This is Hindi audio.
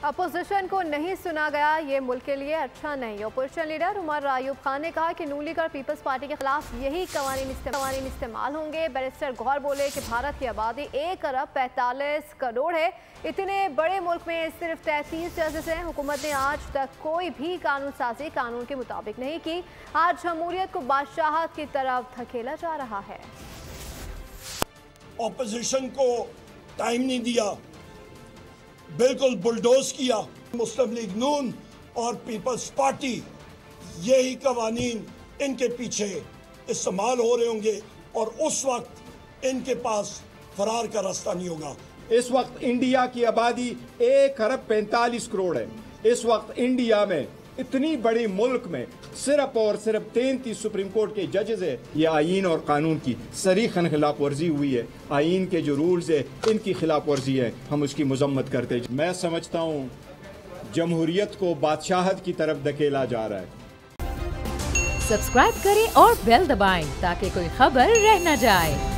अपोजिशन को नहीं सुना गया, ये मुल्क के लिए अच्छा नहीं। अपोजिशन लीडर उमर अयूब खान ने कहा कि नून लीग और पीपल्स पार्टी के खिलाफ यही कवानीन इस्तेमाल होंगे। बैरिस्टर गौहर बोले कि भारत की आबादी 1 अरब 45 करोड़ है। इतने बड़े मुल्क में सिर्फ 33 जजेस हैं। हुकूमत ने आज तक कोई भी कानून साजी कानून के मुताबिक नहीं की। आज जमहूरियत को बादशाहत की तरफ धकेला जा रहा है। ऑपोजिशन को टाइम नहीं दिया, बिल्कुल बुलडोज किया। मुस्लिम लीग नून और पीपल्स पार्टी यही कवानीन इनके पीछे इस्तेमाल हो रहे होंगे और उस वक्त इनके पास फरार का रास्ता नहीं होगा। इस वक्त इंडिया की आबादी 1 अरब 45 करोड़ है। इस वक्त इंडिया में इतनी बड़ी मुल्क में सिर्फ और सिर्फ 33 सुप्रीम कोर्ट के जजेस है। ये आईन और कानून की सरीखन खिलाफ वर्जी हुई है। आईन के जो रूल्स है इनकी खिलाफ वर्जी है, हम उसकी मजम्मत करते हैं। मैं समझता हूँ जमहूरियत को बादशाहत की तरफ धकेला जा रहा है। सब्सक्राइब करें और बेल दबाएं ताकि कोई खबर रह न जाए।